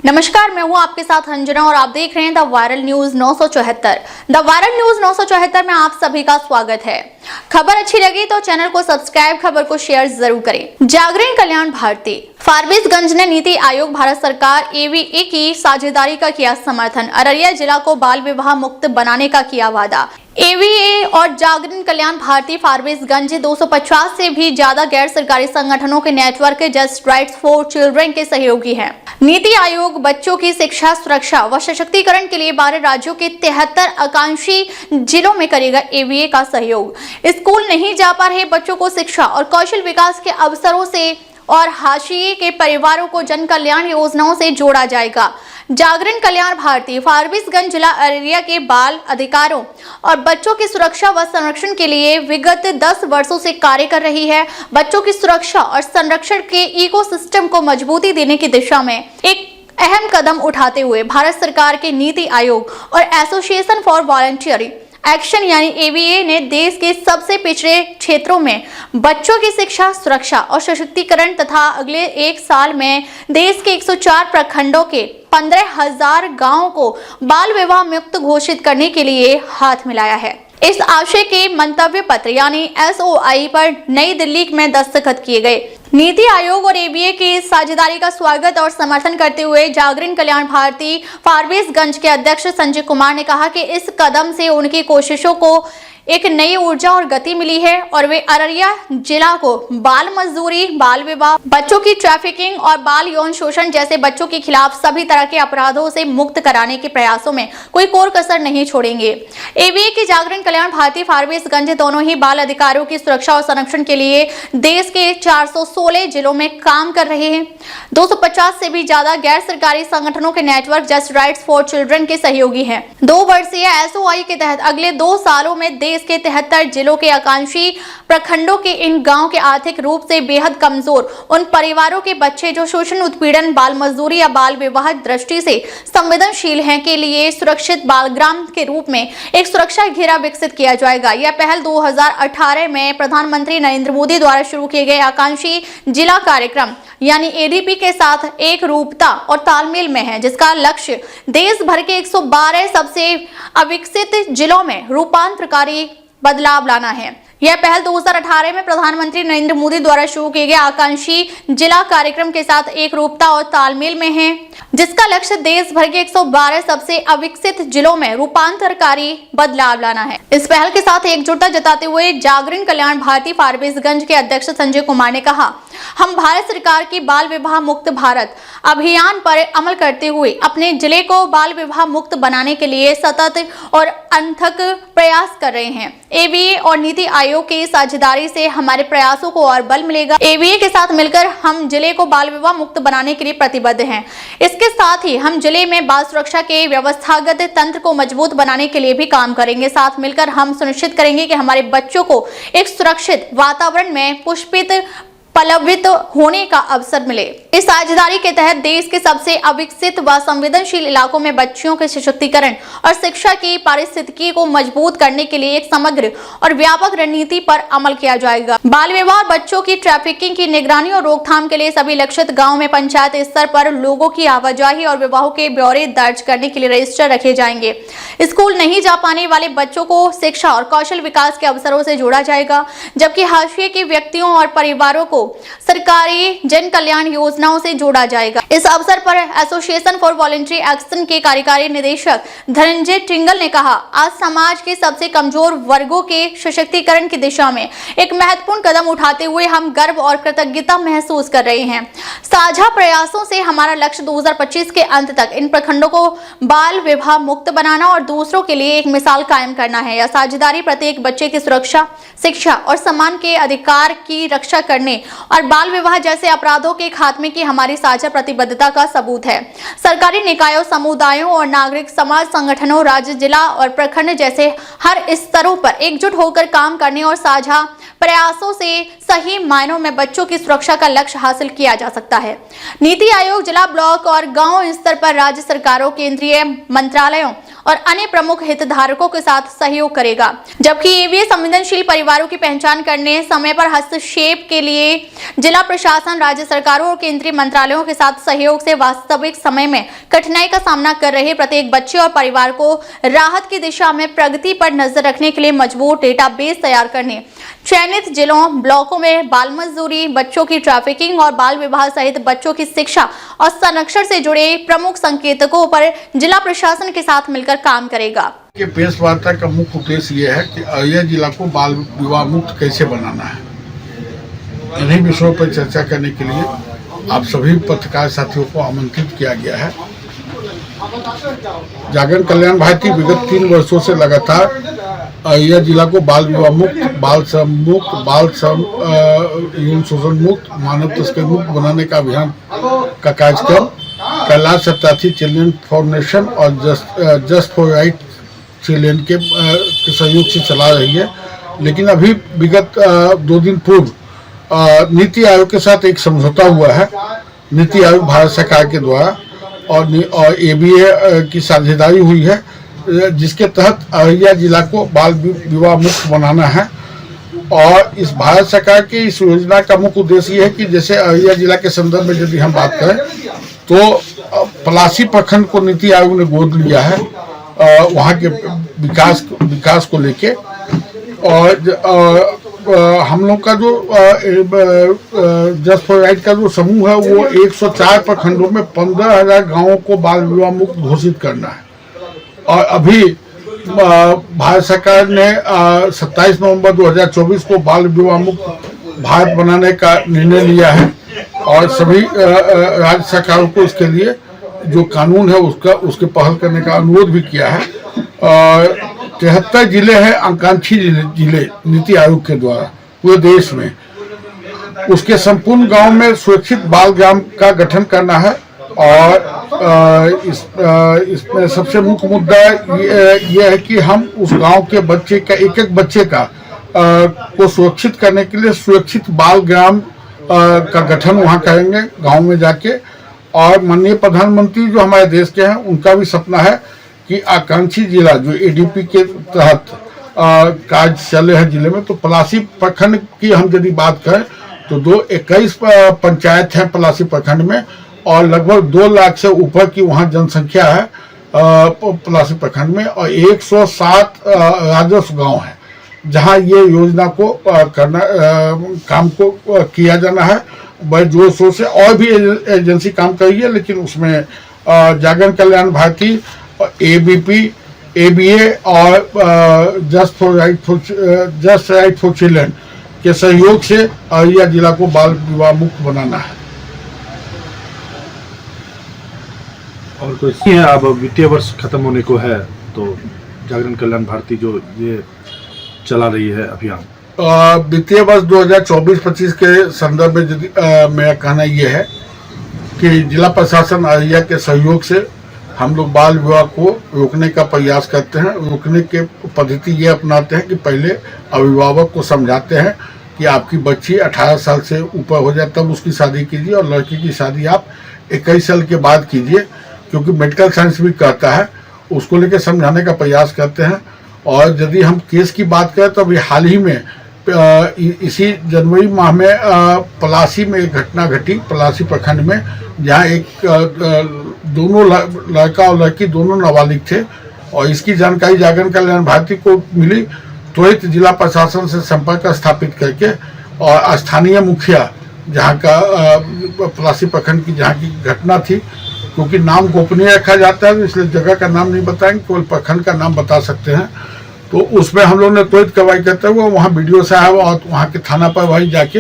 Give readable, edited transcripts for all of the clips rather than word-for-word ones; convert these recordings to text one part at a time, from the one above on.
नमस्कार, मैं हूं आपके साथ अंजना और आप देख रहे हैं the viral news 974। The viral news 974 में आप सभी का स्वागत है। खबर अच्छी लगी तो चैनल को सब्सक्राइब, खबर को शेयर जरूर करें। जागरण कल्याण भारती फारबिसगंज ने नीति आयोग, भारत सरकार, एवीए की साझेदारी का किया समर्थन। अररिया जिला को बाल विवाह मुक्त बनाने का किया वादा। एवीए और जागरण कल्याण भारती फारबिसगंज 250 से भी ज्यादा गैर सरकारी संगठनों के network just rights for children के सहयोगी हैं। नीति आयोग बच्चों की शिक्षा, सुरक्षा व सशक्तिकरण के लिए 12 राज्यों के 73 आकांक्षी जिलों में करेगा एवीए का सहयोग। स्कूल नहीं जा पा रहे बच्चों को शिक्षा और कौशल विकास के अवसरों से और हाशिए के परिवारों को जन कल्याण योजनाओं से जोड़ा जाएगा। जागरण कल्याण भारती फारबिसगंज जिला अररिया के बाल अधिकारों और बच्चों की सुरक्षा व संरक्षण के लिए विगत 10 वर्षों से कार्य कर रही है। बच्चों की सुरक्षा और संरक्षण के इकोसिस्टम को मजबूती देने की दिशा में एक अहम कदम उठाते हुए भारत सरकार के नीति आयोग और एसोसिएशन फॉर वॉलंटियर एक्शन यानी एवीए ने देश के सबसे पिछड़े क्षेत्रों में बच्चों की शिक्षा, सुरक्षा और सशक्तिकरण तथा अगले 1 साल में देश के 104 प्रखंडों के 15,000 गांवों को बाल विवाह मुक्त घोषित करने के लिए हाथ मिलाया है। इस आशय के मंतव्य पत्र यानी SOI पर नई दिल्ली में दस्तखत किए गए। नीति आयोग और एवीए की साझेदारी का स्वागत और समर्थन करते हुए जागरण कल्याण भारती फारबिसगंज के अध्यक्ष संजय कुमार ने कहा कि इस कदम से उनकी कोशिशों को एक नई ऊर्जा और गति मिली है और वे अररिया जिला को बाल मजदूरी, बाल विवाह, बच्चों की ट्रैफिकिंग और बाल यौन शोषण जैसे बच्चों के खिलाफ सभी तरह के अपराधों से मुक्त कराने के प्रयासों में कोई कोर कसर नहीं छोड़ेंगे। एवीए की जागरण कल्याण भारती फारबिसगंज दोनों ही बाल अधिकारों की सुरक्षा और संरक्षण के लिए देश के 416 जिलों में काम कर रहे हैं। 250 से भी ज्यादा गैर सरकारी संगठनों के network just rights for children के सहयोगी हैं। 2 वर्षीय SOI के तहत अगले 2 सालों में देश के 73 जिलों के आकांक्षी प्रखंडों के इन गांव के आर्थिक रूप से बेहद कमजोर उन परिवारों के बच्चे जो शोषण, उत्पीड़न, बाल मजदूरी या बाल विवाह दृष्टि से संवेदनशील हैं के लिए सुरक्षित बालग्राम के रूप में एक सुरक्षा घेरा विकसित किया जाएगा। यह पहल 2018 में प्रधानमंत्री नरेंद्र मोदी द्वारा शुरू किए गए आकांक्षी जिला कार्यक्रम यानी ADP के साथ एक रूपता और तालमेल में है, जिसका लक्ष्य देश भर के 112 सबसे अविकसित जिलों में रूपांतरकारी बदलाव लाना है। यह पहल 2018 में प्रधानमंत्री नरेंद्र मोदी द्वारा शुरू किए गए आकांक्षी जिला कार्यक्रम के साथ एक रूपता और तालमेल में है, जिसका लक्ष्य देश भर के 112 सबसे अविकसित जिलों में रूपांतरकारी बदलाव लाना है। इस पहल के साथ एकजुटता जताते हुए जागरण कल्याण भारती फारबिसगंज के अध्यक्ष संजय कुमार ने कहा, हम भारत सरकार की बाल विवाह मुक्त भारत अभियान पर अमल करते हुए अपने जिले को बाल विवाह मुक्त बनाने के लिए सतत और अथक प्रयास कर रहे हैं। एवीए और नीति आयोग की साझेदारी से हमारे प्रयासों को और बल मिलेगा। एवीए के साथ मिलकर हम जिले को बाल विवाह मुक्त बनाने के लिए प्रतिबद्ध हैं। इसके साथ ही हम जिले में बाल सुरक्षा के व्यवस्थागत तंत्र को मजबूत बनाने के लिए भी काम करेंगे। साथ मिलकर हम सुनिश्चित करेंगे कि हमारे बच्चों को एक सुरक्षित वातावरण में पुष्पित पल्लवित होने का अवसर मिले। इस साझेदारी के तहत देश के सबसे अविकसित व संवेदनशील इलाकों में बच्चियों के सशक्तिकरण और शिक्षा की पारिस्थितिकी को मजबूत करने के लिए एक समग्र और व्यापक रणनीति पर अमल किया जाएगा। बाल विवाह, बच्चों की ट्रैफिकिंग की निगरानी और रोकथाम के लिए सभी लक्षित गाँव में पंचायत स्तर पर लोगों की आवाजाही और विवाहों के ब्यौरे दर्ज करने के लिए रजिस्टर रखे जाएंगे। स्कूल नहीं जा पाने वाले बच्चों को शिक्षा और कौशल विकास के अवसरों से जोड़ा जाएगा, जबकि हाशिए के व्यक्तियों और परिवारों को सरकारी जन कल्याण योजनाओं से जोड़ा जाएगा। इस अवसर पर एसोसिएशन फॉर वॉलंटियर एक्शन के कार्यकारी निदेशक धनंजय टिंगल ने कहा, आज समाज के सबसे कमजोर वर्गों के सशक्तिकरण की दिशा में एक महत्वपूर्ण कदम उठाते हुए हम गर्व और कृतज्ञता महसूस कर रहे हैं। साझा प्रयासों से हमारा लक्ष्य 2025 के अंत तक इन प्रखंडों को बाल विवाह मुक्त बनाना और दूसरों के लिए एक मिसाल कायम करना है। यह साझेदारी प्रत्येक बच्चे की सुरक्षा, शिक्षा और सम्मान के अधिकार की रक्षा करने और बाल विवाह जैसे अपराधों के खात्मे की हमारी साझा प्रतिबद्धता का सबूत है। सरकारी निकायों, समुदायों और नागरिक समाज संगठनों, राज्य, जिला और प्रखंड जैसे हर स्तरों पर एकजुट होकर काम करने और साझा प्रयासों से सही मायनों में बच्चों की सुरक्षा का लक्ष्य हासिल किया जा सकता है। नीति आयोग जिला, ब्लॉक और गांव स्तर पर राज्य सरकारों, केंद्रीय मंत्रालयों और अन्य प्रमुख हितधारकों के साथ सहयोग करेगा। जबकि एवीए संवेदनशील परिवारों की पहचान करने, समय पर हस्तक्षेप के लिए जिला प्रशासन, राज्य सरकारों और केंद्रीय मंत्रालयों के साथ सहयोग से वास्तविक समय में कठिनाई का सामना कर रहे प्रत्येक बच्चे और परिवार को राहत की दिशा में प्रगति पर नजर रखने के लिए मजबूत डेटाबेस तैयार करने, चयनित जिलों, ब्लॉकों में बाल मजदूरी, बच्चों की ट्रैफिकिंग और बाल विवाह सहित बच्चों की शिक्षा और संरक्षण से जुड़े प्रमुख संकेतकों पर जिला प्रशासन के साथ मिलकर काम करेगा। ये प्रेस वार्ता का मुख्य उद्देश्य ये है कि अररिया जिला को बाल विवाह मुक्त कैसे बनाना है। इन्हीं विषयों पर चर्चा करने के लिए आप सभी पत्रकार साथियों को आमंत्रित किया गया है। जागरण कल्याण भारती विगत 3 वर्षों से लगातार अररिया जिला को बाल विवाह मुक्त, बाल श्रम मुक्त, बाल श्रम यौन शोषण मुक्त, मानव तस्करी मुक्त बनाने का अभियान का कार्यक्रम कैलाश सत्यार्थी चिल्ड्रन फाउंडेशन और जस्ट फॉर राइट चिल्ड्रन के सहयोग से चला रही है। लेकिन अभी विगत 2 दिन पूर्व नीति आयोग के साथ एक समझौता हुआ है। नीति आयोग भारत सरकार के द्वारा और एबीए की साझेदारी हुई है, जिसके तहत अररिया जिला को बाल विवाह मुक्त बनाना है। और इस भारत सरकार की इस योजना का मुख्य उद्देश्य ये है कि जैसे अररिया जिला के संदर्भ में यदि हम बात करें तो पलासी प्रखंड को नीति आयोग ने गोद लिया है वहाँ के विकास को लेके। और हम लोग का जो जस्ट फॉर राइट का जो समूह है वो 104 प्रखंडों में 15,000 गांवों को बाल विवाह मुक्त घोषित करना है। और अभी भारत सरकार ने 27 नवंबर 2024 को बाल विवाह मुक्त भारत बनाने का निर्णय लिया है और सभी राज्य सरकारों को इसके लिए जो कानून है उसके पहल करने का अनुरोध भी किया है। 73 जिले हैं आकांक्षी जिले नीति आयोग के द्वारा पूरे देश में। उसके संपूर्ण गांव में सुरक्षित बाल ग्राम का गठन करना है। और इसमें सबसे मुख्य मुद्दा ये है कि हम उस गांव के बच्चे का एक बच्चे का को सुरक्षित करने के लिए सुरक्षित बाल ग्राम का गठन वहां करेंगे गांव में जाके। और माननीय प्रधानमंत्री जो हमारे देश के हैं उनका भी सपना है कि आकांक्षी जिला जो एडीपी के तहत कार्य चले हैं जिले में, तो पलासी प्रखंड की हम यदि बात करें तो 21 पंचायत हैं पलासी प्रखंड में और लगभग 2 लाख से ऊपर की वहाँ जनसंख्या है पलासी प्रखंड में। और 107 राजस्व गांव हैं जहां ये योजना को काम को किया जाना है बड़े जोर शोर से। और भी एजेंसी काम कर रही है, लेकिन उसमें जागरण कल्याण भारती, एबीपी, एबीए और जस्ट राइट फॉर चिल्ड्रन के सहयोग से अररिया जिला को बाल विवाह मुक्त बनाना है। और कोई है, अब वित्तीय वर्ष खत्म होने को है तो जागरण कल्याण भारती जो ये चला रही है अभियान, वित्तीय वर्ष 2024-25 के संदर्भ में मेरा कहना ये है कि जिला प्रशासन अररिया के सहयोग से हम लोग बाल विवाह को रोकने का प्रयास करते हैं। रोकने के पद्धति ये अपनाते हैं कि पहले अभिभावक को समझाते हैं कि आपकी बच्ची 18 साल से ऊपर हो जाए तब उसकी शादी कीजिए और लड़की की शादी आप 21 साल के बाद कीजिए, क्योंकि मेडिकल साइंस भी कहता है। उसको लेकर समझाने का प्रयास करते हैं। और यदि हम केस की बात करें तो अभी हाल ही में इसी जनवरी माह में पलासी में एक घटना घटी पलासी प्रखंड में, जहां एक दोनों लड़का और लड़की दोनों नाबालिग थे। और इसकी जानकारी जागरण कल्याण भारती को मिली। त्वरित जिला प्रशासन से संपर्क स्थापित करके और स्थानीय मुखिया जहां का पलासी प्रखंड की जहां की घटना थी, क्योंकि नाम गोपनीय रखा जाता है इसलिए जगह का नाम नहीं बताएंगे, केवल प्रखंड का नाम बता सकते हैं। तो उसमें हम लोगों ने त्वरित कार्रवाई करते हुए वहाँ वीडियो साहब और वहाँ के थाना पर वही जाके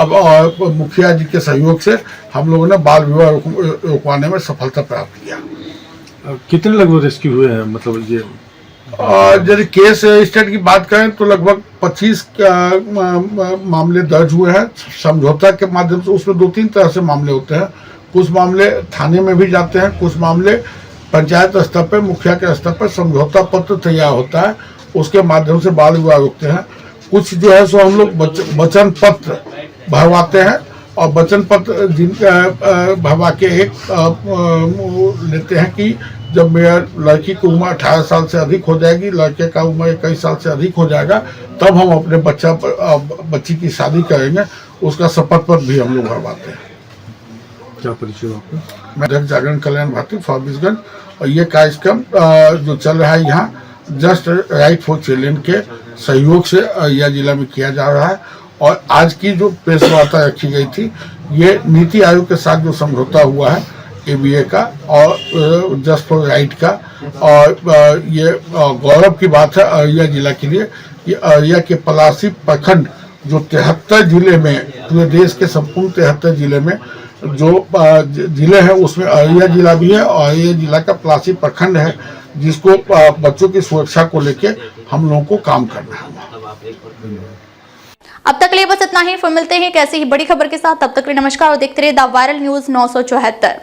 अब मुखिया जी के सहयोग से हम लोगों ने बाल विवाह रोकवाने में सफलता प्राप्त किया। कितने लगभग रेस्क्यू हुए हैं, मतलब ये यदि केस रजिस्टर्ड की बात करें तो लगभग 25 मामले दर्ज हुए हैं समझौता के माध्यम से। उसमें 2-3 तरह से मामले होते हैं। कुछ मामले थाने में भी जाते हैं, कुछ मामले पंचायत स्तर पर मुखिया के स्तर पर समझौता पत्र तैयार होता है, उसके माध्यम से बाल विवाह रोकते हैं। कुछ जो है सो हम लोग वचन पत्र भरवाते हैं और वचन पत्र भरवा के एक लेते हैं कि जब मेरा लड़की की उम्र 18 साल से अधिक हो जाएगी, लड़के का उम्र 21 साल से अधिक हो जाएगा, तब हम अपने बच्ची की शादी करेंगे। उसका शपथ पत्र भी हम लोग भरवाते हैं। क्या परिचय आपका? मैं जागरण कल्याण भारती फारबिसगंज, और ये कार्यक्रम जो चल रहा है यहाँ जस्ट राइट फॉर चिल्ड्रन के सहयोग से यह जिला में किया जा रहा है। और आज की जो प्रेस वार्ता रखी गई थी, ये नीति आयोग के साथ जो समझौता हुआ है ABA का और जस्ट फॉर राइट का, और ये गौरव की बात है अररिया जिला के लिए कि अररिया के पलासी प्रखंड जो 73 जिले में, पूरे देश के संपूर्ण 73 जिले में जो जिले हैं उसमें अररिया जिला भी है, और अररिया जिला का पलासी प्रखंड है, जिसको बच्चों की सुरक्षा को लेके हम लोगों को काम करना है। अब तक के लिए बस इतना ही। फिर मिलते हैं एक ऐसी ही बड़ी खबर के साथ। तब तक के लिए नमस्कार और देखते रहिए द वायरल न्यूज 974।